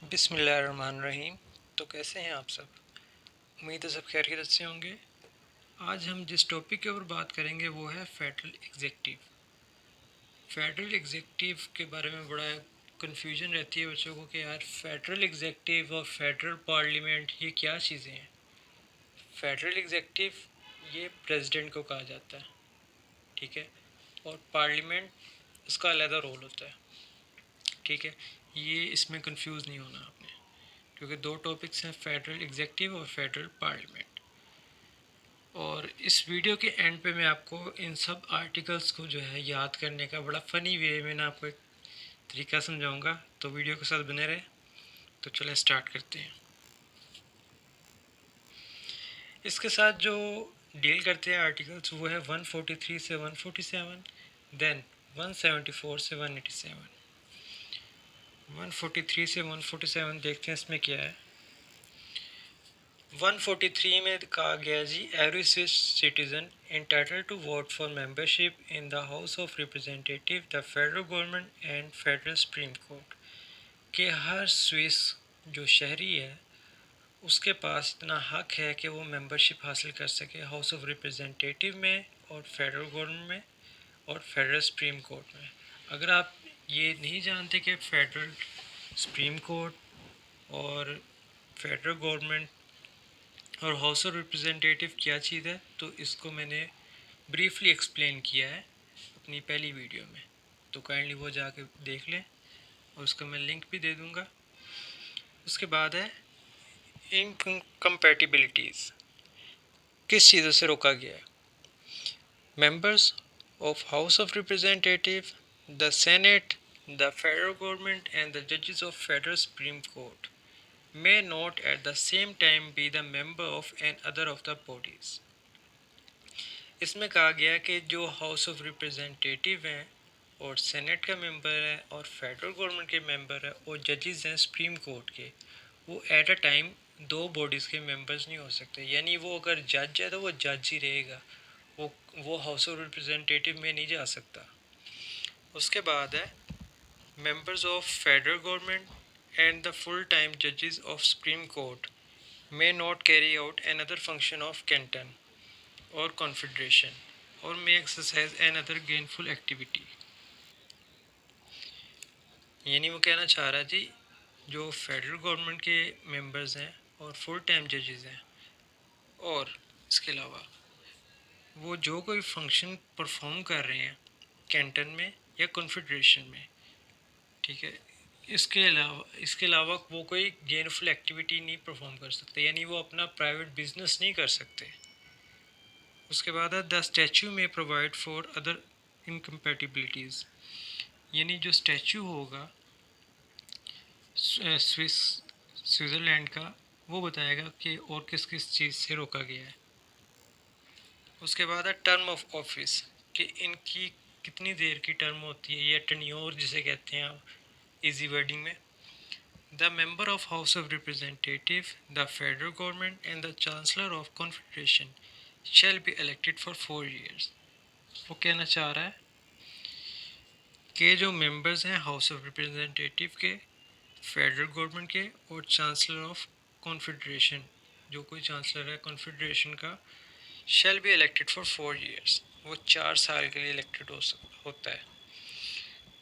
बिस्मिल्लाहिर्रहमानिर्रहीम। तो कैसे हैं आप सब? उम्मीद है सब खैरियत से होंगे। आज हम जिस टॉपिक के ऊपर बात करेंगे वो है फेडरल एग्जीक्यूटिव। फेडरल एग्जीक्यूटिव के बारे में बड़ा कन्फ्यूजन रहती है बच्चों को कि यार फेडरल एग्जीक्यूटिव और फेडरल पार्लियामेंट ये क्या चीज़ें हैं। फेडरल एग्जीक्यूटिव ये प्रेसिडेंट को कहा जाता है, ठीक है, और पार्लियामेंट उसका अलग रोल होता है, ठीक है। ये इसमें कंफ्यूज नहीं होना आपने, क्योंकि दो टॉपिक्स हैं, फेडरल एग्जीक्यूटिव और फेडरल पार्लियामेंट। और इस वीडियो के एंड पे मैं आपको इन सब आर्टिकल्स को जो है याद करने का बड़ा फ़नी वे में ना आपको एक तरीका समझाऊंगा, तो वीडियो के साथ बने रहे। तो चलें स्टार्ट करते हैं। इसके साथ जो डील करते हैं आर्टिकल्स वो है 143 से 147, देन 174 से 187। 143 से 147 देखते हैं इसमें क्या है। 143 में कहा गया जी, every Swiss citizen entitled to vote for membership in the House of Representatives, the federal government and federal Supreme Court, कि हर स्विस जो शहरी है उसके पास इतना हक है कि वो मेंबरशिप हासिल कर सके हाउस ऑफ रिप्रेजेंटेटिव में और फेडरल गवर्नमेंट में और फेडरल सुप्रीम कोर्ट में। अगर आप ये नहीं जानते कि फेडरल सुप्रीम कोर्ट और फेडरल गवर्नमेंट और हाउस ऑफ रिप्रेजेंटेटिव क्या चीज़ है, तो इसको मैंने ब्रीफली एक्सप्लेन किया है अपनी पहली वीडियो में, तो काइंडली वो जाके देख लें और उसका मैं लिंक भी दे दूँगा। उसके बाद है इनकम्पैटिबिलिटीज़, किस चीज़ों से रोका गया है। Members of House of Representative, the Senate, the federal government and the जजेस of federal supreme court may not at the same time be the member of an other of the bodies। इसमें कहा गया कि जो house of representative हैं और senate का member है और फेडरल गवर्नमेंट के मेंबर है और जजेस हैं सुप्रीम कोर्ट के, वो एट अ टाइम दो बॉडीज़ के मेंबर्स नहीं हो सकते। यानी वो अगर जज है तो वो जज ही रहेगा, वो हाउस ऑफ रिप्रेजेंटेटिव में नहीं जा सकता। उसके बाद है members of federal government and the full time जजेस of supreme court may not carry out another function of canton or confederation or may exercise another gainful activity। यानी वो कहना चाह रहा है जी, जो फेडरल गवर्नमेंट के मेंबर्स हैं और फुल टाइम जजेस हैं और इसके अलावा वो जो कोई फंक्शन परफॉर्म कर रहे हैं कैंटन में या कॉन्फेडरेशन में, ठीक है, इसके अलावा वो कोई गेनफुल एक्टिविटी नहीं परफॉर्म कर सकते, यानी वो अपना प्राइवेट बिजनेस नहीं कर सकते। उसके बाद है द स्टैचू में प्रोवाइड फॉर अदर इनकम्पैटिबिलिटीज़, यानी जो स्टैचू होगा स्विट्ज़रलैंड का, वो बताएगा कि और किस किस चीज़ से रोका गया है। उसके बाद है टर्म ऑफ ऑफिस, कि इनकी कितनी देर की टर्म होती है या टेन्योर जिसे कहते हैं आप इजी वर्डिंग में। The member of House of Representative, the federal government and the chancellor of confederation shall be elected for 4 years। वो कहना चाह रहा है कि जो मेंबर्स हैं हाउस ऑफ रिप्रेजेंटेटिव के, फेडरल गवर्नमेंट के और चांसलर ऑफ कॉन्फेडरेशन, जो कोई चांसलर है कॉन्फेडरेशन का, shall be elected for 4 years, वो 4 साल के लिए इलेक्टेड होता है।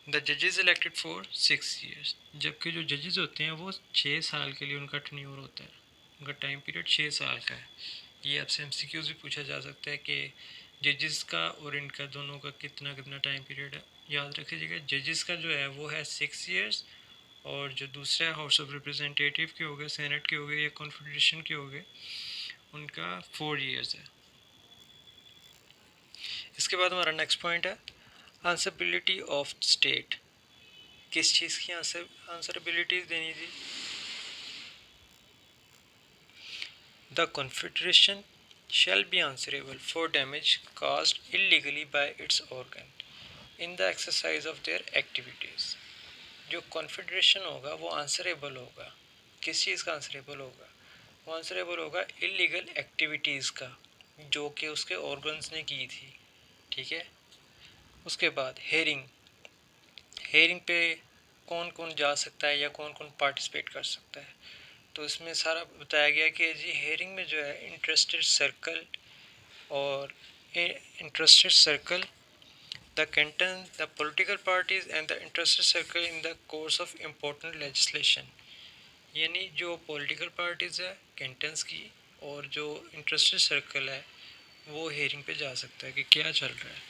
द जजेस इलेक्टेड फॉर 6 years, जबकि जो जजेस होते हैं वो 6 साल के लिए उनका टेन्योर होता है, उनका टाइम पीरियड 6 साल का है। ये आपसे एमसीक्यूज भी पूछा जा सकता है कि जजेस का और इनका दोनों का कितना कितना टाइम पीरियड है। याद रखिएगा, जजेस का जो है वो है 6 years और जो दूसरा हाउस ऑफ रिप्रेजेंटेटिव के हो गए, सेनेट के हो गए या कॉन्फेडरेशन के हो गए, उनका 4 years है। इसके बाद हमारा नेक्स्ट पॉइंट है आंसरबिलिटी ऑफ स्टेट, किस चीज़ की आंसरबिलिटीज देनी थी। The confederation shall be answerable for damage caused illegally by its organ in the exercise of their activities। जो कॉन्फेडरेशन होगा वो आंसरेबल होगा, किस चीज़ का आंसरेबल होगा, वो आंसरेबल होगा इलीगल एक्टिविटीज़ का जो कि उसके ऑर्गन्स ने की थी, ठीक है। उसके बाद हेयरिंग पे कौन कौन जा सकता है या कौन कौन पार्टिसिपेट कर सकता है। तो इसमें सारा बताया गया कि जी हेयरिंग में जो है इंटरेस्टेड सर्कल और interested circle, the Canton, the political parties and the interested circle in the course of important legislation, यानी जो पॉलिटिकल पार्टीज है कैंटन्स की और जो इंटरेस्टेड सर्कल है वो हेयरिंग पे जा सकता है कि क्या चल रहा है।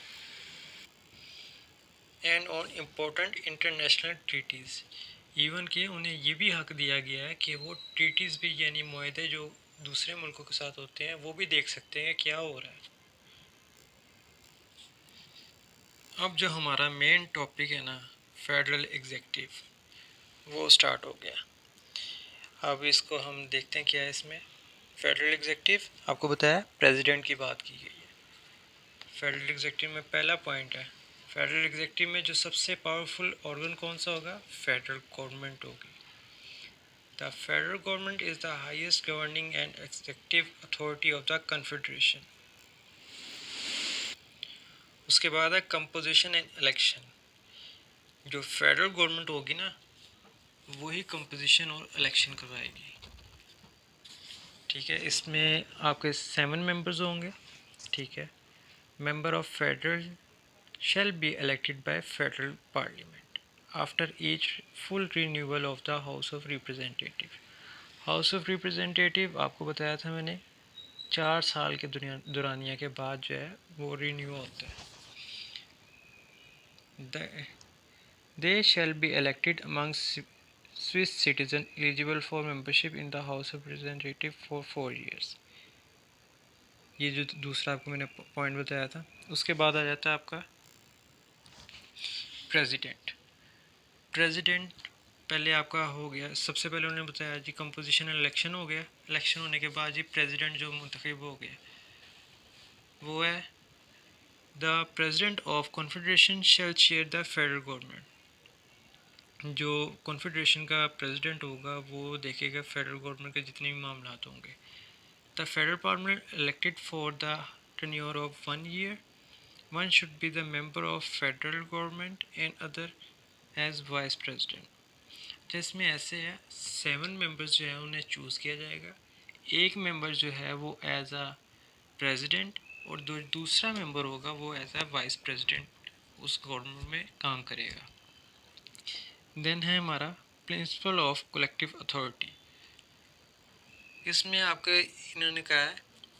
And on important international treaties, even कि उन्हें ये भी हक दिया गया है कि वो ट्रीटीज़ भी यानी मुआहदे जो दूसरे मुल्कों के साथ होते हैं वो भी देख सकते हैं क्या हो रहा है। अब जो हमारा मेन टॉपिक है ना फेडरल एग्जीक्यूटिव, वो स्टार्ट हो गया। अब इसको हम देखते हैं क्या है इसमें। फेडरल एग्जीक्यूटिव आपको बताया प्रेसिडेंट की बात की गई है। फेडरल एग्जीक्यूटिव में पहला पॉइंट है, फेडरल एग्जीक्यूटिव में जो सबसे पावरफुल ऑर्गन कौन सा होगा, फेडरल गवर्नमेंट होगी। The federal government is the highest governing and executive authority of the confederation. उसके बाद है कंपोजिशन एंड इलेक्शन। जो फेडरल गवर्नमेंट होगी ना वही कंपोजिशन और इलेक्शन करवाएगी। ठीक है, इसमें आपके 7 मेंबर्स होंगे। ठीक है, member of federal shall be elected by federal parliament after each full renewal of the house of representative। House of representative आपको बताया था मैंने 4 साल के दुरानिया के बाद जो है वो रिन्यू होता है। दे shall be elected among Swiss citizen eligible for membership in the house of representative for 4 years। ये जो दूसरा आपको मैंने पॉइंट बताया था। उसके बाद आ जाता है आपका प्रेसिडेंट। प्रेसिडेंट पहले आपका हो गया, सबसे पहले उन्होंने बताया जी कंपोजिशन इलेक्शन हो गया। इलेक्शन होने के बाद जी प्रेसिडेंट जो मुंतखब हो गया वो है the president of confederation shall chair the federal government. जो कॉन्फेडरेशन का प्रेसिडेंट होगा वो देखेगा फेडरल गवर्नमेंट के जितने भी मामला होंगे। The federal parliament elected for the tenure of 1 year, one should be the member of federal government and other as vice president. जिसमें ऐसे है 7 मेंबर्स जो है उन्हें चूज़ किया जाएगा। एक मेंबर जो है वो एज अ प्रेसिडेंट और दूसरा मेंबर होगा वो एज अ वाइस प्रेसिडेंट उस गवर्नमेंट में काम करेगा। देन है हमारा प्रिंसिपल ऑफ कलेक्टिव अथॉरिटी। इसमें आपके इन्होंने कहा है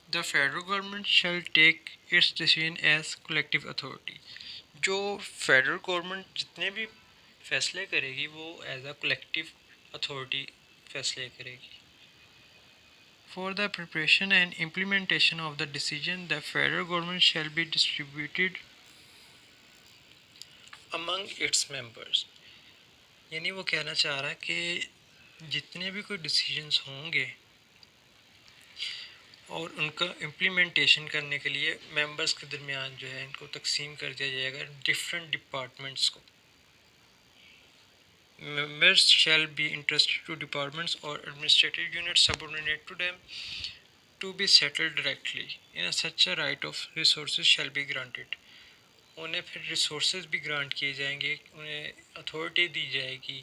the federal government shall take its decision as collective authority. जो फेडरल गवर्नमेंट जितने भी फैसले करेगी वो एज अ कलेक्टिव अथॉरिटी फैसले करेगी। For the preparation and implementation of the decision the federal government shall be distributed among its members. यानी वो कहना चाह रहा है कि जितने भी कोई डिसीजंस होंगे और उनका इम्प्लीमेंटेशन करने के लिए मेंबर्स के दरमियान जो है इनको तकसीम कर दिया जाएगा डिफरेंट डिपार्टमेंट्स को। Members shall be entrusted to departments or administrative units subordinate to them to be settled directly in such a right of resources shall be granted। उन्हें फिर रिसोर्सेज भी ग्रांट किए जाएंगे, उन्हें अथॉरिटी दी जाएगी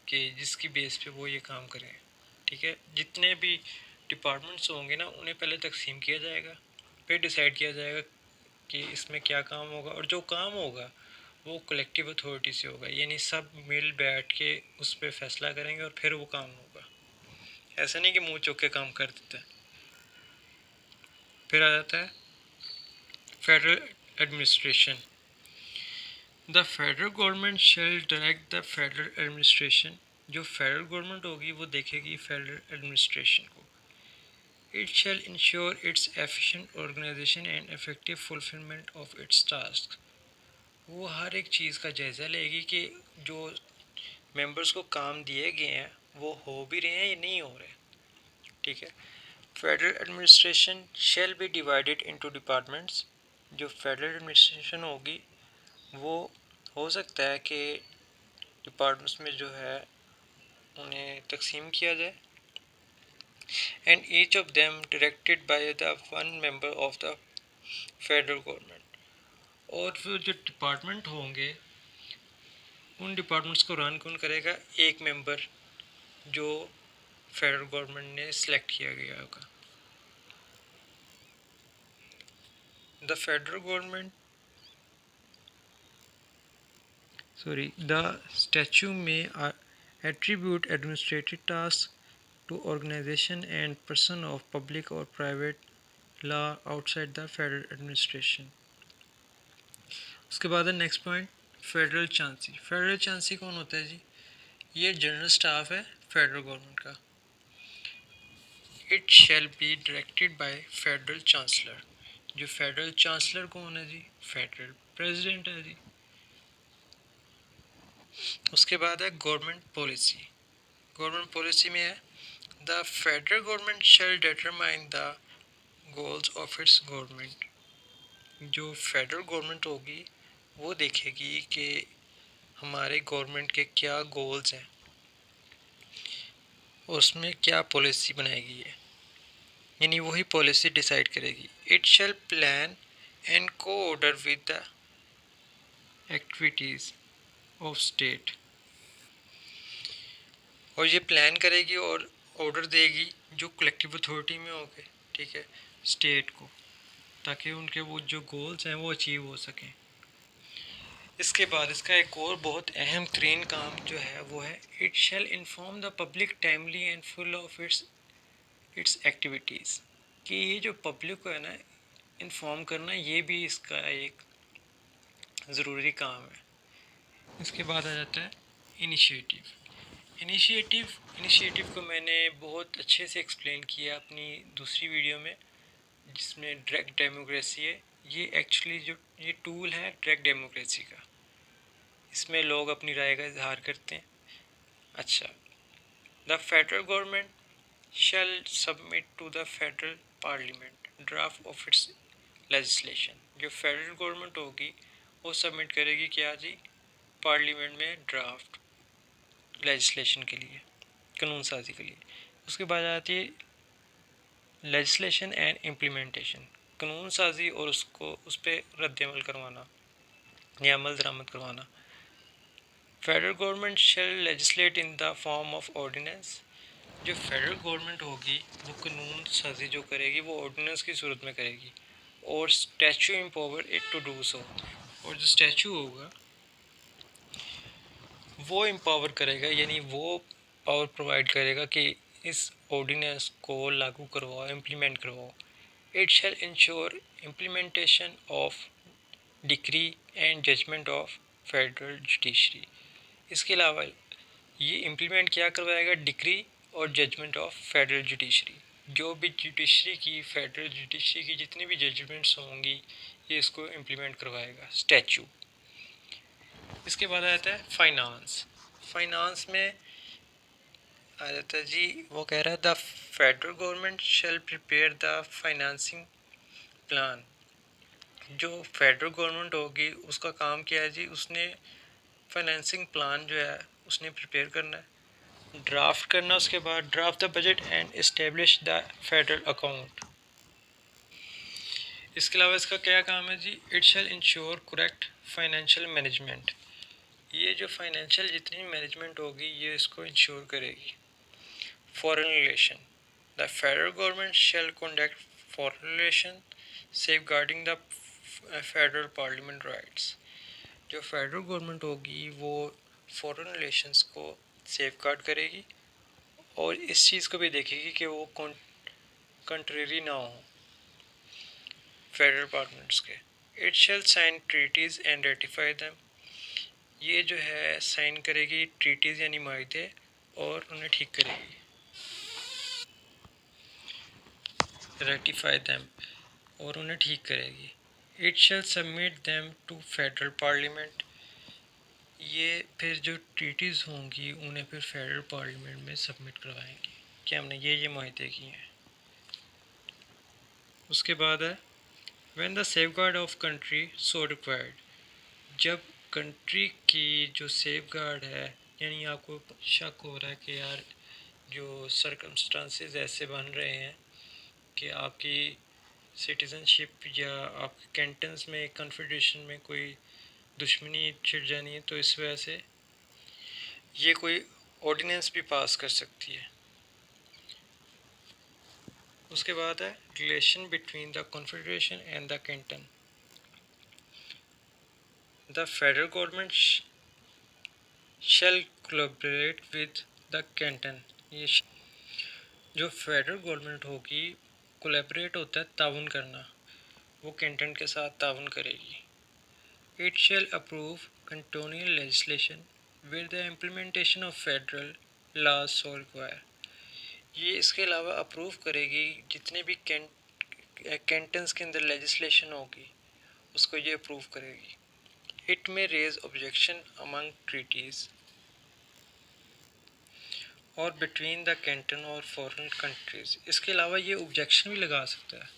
कि जिसकी बेस पे वो ये काम करें। ठीक है, जितने भी डिपार्टमेंट्स होंगे ना उन्हें पहले तकसीम किया जाएगा, फिर डिसाइड किया जाएगा कि इसमें क्या काम होगा और जो काम होगा वो कलेक्टिव अथॉरिटी से होगा, यानी सब मिल बैठ के उस पर फैसला करेंगे और फिर वो काम होगा। ऐसा नहीं कि मुंह चुक के काम कर देते हैं। फिर आ जाता है federal administration. The federal government shall direct the federal administration. जो फेडरल गवर्नमेंट होगी वो देखेगी फेडरल एडमिनिस्ट्रेशन को। It shall ensure its efficient organisation and effective fulfilment of its task. वो हर एक चीज़ का जायज़ा लेगी कि जो मेंबर्स को काम दिए गए हैं वो हो भी रहे हैं या नहीं हो रहे। ठीक है, federal administration shall be divided into departments. जो फेडरल एडमिनिस्ट्रेशन होगी वो हो सकता है कि डिपार्टमेंट्स में जो है उन्हें तकसीम किया जाए। And each of them directed by the one member of the federal government. और फिर जो डिपार्टमेंट होंगे उन डिपार्टमेंट्स को रन कौन करेगा? एक मेंबर जो फेडरल गवर्नमेंट ने सिलेक्ट किया गया होगा। The federal government the statute may attribute administrative tasks to organization and person of public or private law outside the federal administration। उसके बाद है next point, federal chancy. Federal chancy कौन होता है जी? ये जनरल स्टाफ है फेडरल गवर्नमेंट का। It shall be directed by federal chancellor. जो फेडरल चांसलर कौन है जी? फेडरल प्रेसिडेंट है जी। उसके बाद है गवर्नमेंट पॉलिसी। गवर्नमेंट पॉलिसी में है the federal government shell determine the goals of its government. जो फेडरल गवर्नमेंट होगी वो देखेगी कि हमारे गवर्नमेंट के क्या गोल्स हैं, उसमें क्या पॉलिसी बनाएगी है, यानी वही पॉलिसी डिसाइड करेगी। It shall plan and coordinate with the activities of state. और ये प्लान करेगी और ऑर्डर देगी जो कलेक्टिव अथॉरिटी में होंगे, ठीक है, स्टेट को, ताकि उनके वो जो गोल्स हैं वो अचीव हो सकें। इसके बाद इसका एक और बहुत अहम तरीन काम जो है वो है it shell inform the public timely and full of its activities. कि ये जो पब्लिक को है ना इन्फॉर्म करना, ये भी इसका एक ज़रूरी काम है। इसके बाद आ जाता है इनिशिएटिव। इनिशिएटिव को मैंने बहुत अच्छे से एक्सप्लेन किया अपनी दूसरी वीडियो में, जिसमें डायरेक्ट डेमोक्रेसी है। ये एक्चुअली जो ये टूल है डायरेक्ट डेमोक्रेसी का, इसमें लोग अपनी राय का इजहार करते हैं। अच्छा, the federal government shall submit to the federal parliament draft of its legislation. जो फेडरल गवर्नमेंट होगी वो सबमिट करेगी क्या जी? पार्लियामेंट में ड्राफ्ट लेजिस्लेशन के लिए, कानून साजी के लिए। उसके बाद आती है लेजिस्लेशन एंड इम्प्लीमेंटेशन। कानून साजी और उसको उस पर रद्द-ए-अमल करवाना या अमल दरामद करवाना। Federal government shall legislate in the form of ordinance. जो फेडरल गवर्नमेंट होगी वो कानून साजी जो करेगी वो ऑर्डिनेंस की सूरत में करेगी, और statute empower it to do so. और जो स्टैचू होगा वो एम्पावर करेगा, यानी वो पावर प्रोवाइड करेगा कि इस ऑर्डिनेंस को लागू करवाओ, इम्प्लीमेंट करवाओ। It shall ensure implementation of decree and judgment of federal judiciary. इसके अलावा ये इम्प्लीमेंट क्या करवाएगा? डिक्री और जजमेंट ऑफ फेडरल जुडिशरी। जो भी जुडिशरी की, फेडरल जुडिशरी की जितनी भी जजमेंट्स होंगी ये इसको इम्प्लीमेंट करवाएगा, स्टैचू। इसके बाद आ जाता है फाइनेंस। फाइनेंस में आ जाता है जी, वो कह रहा है the federal government shell prepare the financing plan. जो फेडरल गवर्नमेंट होगी उसका काम क्या है जी? उसने फाइनेंसिंग प्लान जो है उसने प्रिपेयर करना है, ड्राफ्ट करना, उसके बाद draft the budget and establish the federal account. इसके अलावा इसका क्या काम है जी? It shall ensure correct financial management. ये जो फाइनेंशियल जितनी मैनेजमेंट होगी ये इसको इंश्योर करेगी। Foreign relation, the federal government shell conduct foreign relation safeguarding the federal parliament rights. जो फेडरल गवर्नमेंट होगी वो फॉरेन रिलेशंस को सेफगार्ड करेगी और इस चीज़ को भी देखेगी कि वो कंट्रेरी ना हो फेडरल पार्लियामेंट्स के। It shall sign treaties and ratify them. ये जो है साइन करेगी ट्रीटीज़ यानी माहदे और उन्हें ठीक करेगी, रेटिफाई दैम, और उन्हें ठीक करेगी। It shall submit them to federal parliament. ये फिर जो ट्रीटीज़ होंगी उन्हें फिर फेडरल पार्लियामेंट में सबमिट करवाएंगी कि हमने ये माहदे किए हैं। उसके बाद है when the safeguard of country so required. जब कंट्री की जो सेफगार्ड है, यानी आपको शक हो रहा है कि यार जो सर्कमस्टांसेस ऐसे बन रहे हैं कि आपकी सिटीज़नशिप या आपके कैंटन्स में कन्फेडरेशन में कोई दुश्मनी छिड़ जानी है, तो इस वजह से ये कोई ऑर्डिनेंस भी पास कर सकती है। उसके बाद है relation between the confederation and the Canton. The federal government shell collaborate with the Canton. ये जो फेडरल गवर्नमेंट होगी, कोलैबोरेट होता है ताउन करना, वो कैंटन के साथ ताउन करेगी। It shall approve cantonal legislation with the implementation of federal laws so require. ये इसके अलावा अप्रूव करेगी जितने भी कैंटन्स के अंदर लेजिस्लेशन होगी उसको ये अप्रूव करेगी। इट में रेज ऑब्जेक्शन अमंग ट्रीटीज़ और बिटवीन द कैंटन और फॉरेन कंट्रीज़। इसके अलावा ये ऑब्जेक्शन भी लगा सकता है,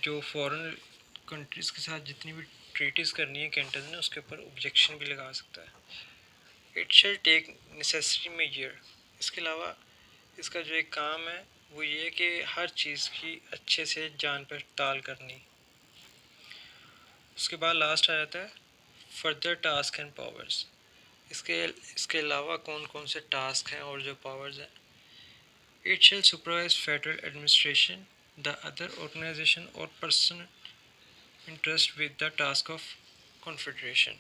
जो फॉरेन कंट्रीज़ के साथ जितनी भी ट्रीटीज़ करनी है कैंटन ने उसके ऊपर ऑब्जेक्शन भी लगा सकता है। It shall take necessary measure. इसके अलावा इसका जो एक काम है वो ये है कि हर चीज़ की अच्छे से जान पड़ताल करनी। उसके बाद लास्ट आ जाता है फर्दर टास्क एंड पावर्स। इसके अलावा कौन कौन से टास्क हैं और जो पावर्स हैं। It shall supervise federal administration the other organisation और person interest with the task of confederation.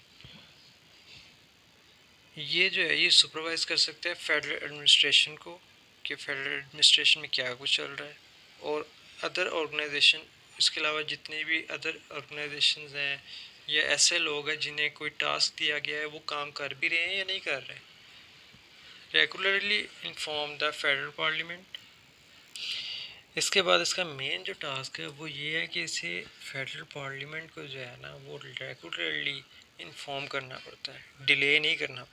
ये जो है ये सुपरवाइज कर सकते हैं फेडरल एडमिनिस्ट्रेशन को कि फेडरल एडमिनिस्ट्रेशन में क्या कुछ चल रहा है, और अदर ऑर्गेनाइजेशन, इसके अलावा जितने भी अदर ऑर्गेनाइजेशंस हैं या ऐसे लोग हैं जिन्हें कोई टास्क दिया गया है वो काम कर भी रहे हैं या नहीं कर रहे। Regularly inform the federal parliament. इसके बाद इसका मेन जो टास्क है वो ये है कि इसे फेडरल पार्लियामेंट को जो है ना वो रेगुलरली इन्फॉर्म करना पड़ता है, डिले नहीं करना।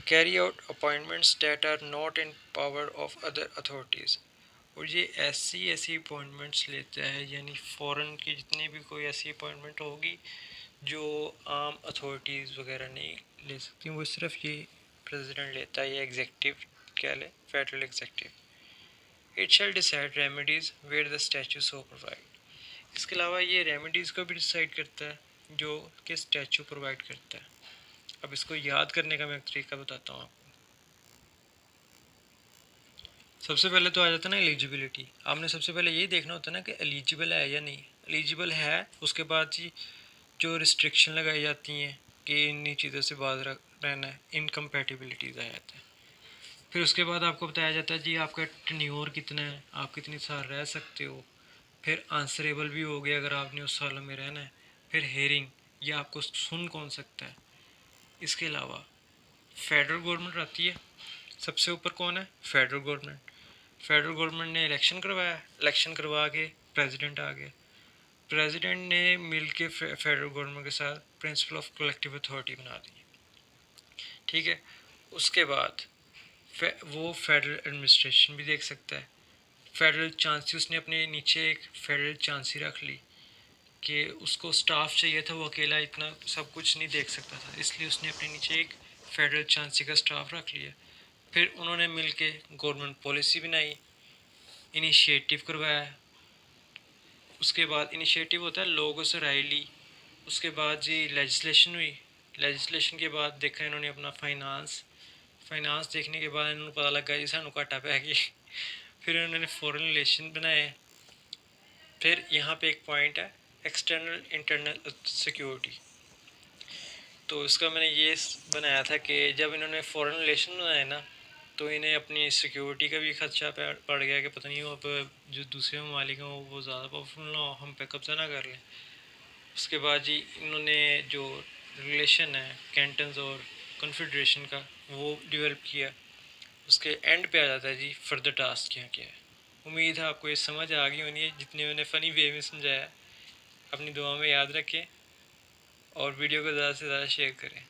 Carry out appointments that are not in power of other authorities. और ये ऐसी अपॉइंटमेंट्स लेता है, यानी फ़ॉरेन की जितनी भी कोई ऐसी अपॉइंटमेंट होगी जो आम अथॉरिटीज़ वगैरह नहीं ले सकती, वो सिर्फ ये प्रेसिडेंट लेता है, ये एग्जेक्टिव क्या ले, federal executive. It shall decide remedies where the statute so provide. इसके अलावा ये रेमेडीज़ को भी डिसाइड करता है जो कि स्टैचू प्रोवाइड करता है। अब इसको याद करने का मैं एक तरीका बताता हूँ आपको। सबसे पहले तो आ जाता है ना एलिजिबिलिटी। आपने सबसे पहले यही देखना होता है ना कि एलिजिबल है या नहीं। एलिजिबल है, उसके बाद जी जो रिस्ट्रिक्शन लगाई जाती हैं कि इन्हीं चीज़ों से बाज रहना है, इनकम्पैटिबिलिटीज़ आ जाता है। फिर उसके बाद आपको बताया जाता है जी आपका टेन्योर कितना है, आप कितनी साल रह सकते हो। फिर आंसरेबल भी हो गया अगर आपने उस सालों में रहना है। फिर हेयरिंग, ये आपको सुन कौन सकता है। इसके अलावा फेडरल गवर्नमेंट आती है, सबसे ऊपर कौन है, फेडरल गवर्नमेंट। फेडरल गवर्नमेंट ने इलेक्शन करवाया, इलेक्शन करवा के प्रेसिडेंट आ गया। प्रेसिडेंट ने मिल के फेडरल गवर्नमेंट के साथ प्रिंसिपल ऑफ कलेक्टिव अथॉरिटी बना दी। ठीक है, उसके बाद वो फेडरल एडमिनिस्ट्रेशन भी देख सकता है। फेडरल चांसी, उसने अपने नीचे एक फेडरल चांसी रख ली कि उसको स्टाफ चाहिए था, वो अकेला इतना सब कुछ नहीं देख सकता था, इसलिए उसने अपने नीचे एक फेडरल चांसी का स्टाफ रख लिया। फिर उन्होंने मिल के गवर्नमेंट पॉलिसी बनाई, इनिशिएटिव करवाया। उसके बाद इनिशिएटिव होता है लोगों से राय ली। उसके बाद जी लेजिस्लेशन हुई। लेजिस्लेशन के बाद देखा इन्होंने अपना फाइनेंस देखने के बाद इन्होंने पता लगा जी सानू घाटा पै गया। फिर इन्होंने फॉरेन रिलेशन बनाए। फिर यहाँ पे एक पॉइंट है एक्सटर्नल इंटरनल सिक्योरिटी। तो इसका मैंने ये बनाया था कि जब इन्होंने फॉरेन रिलेशन बनाए ना तो इन्हें अपनी सिक्योरिटी का भी खदशा पड़ गया कि पता नहीं वो अब जो दूसरे ममालिक हैं वो ज़्यादा पावरफुल ना हो, हम पे कब्जा ना कर लें। उसके बाद जी इन्होंने जो रिलेशन है कैंटन्स और कॉन्फेडरेशन का वो डेवलप किया। उसके एंड पे आ जाता है जी फर्दर टास्क क्या है। उम्मीद है आपको ये समझ आ गई होनी है जितने मैंने फ़नी वे में समझाया। अपनी दुआ में याद रखें और वीडियो को ज़्यादा से ज़्यादा शेयर करें।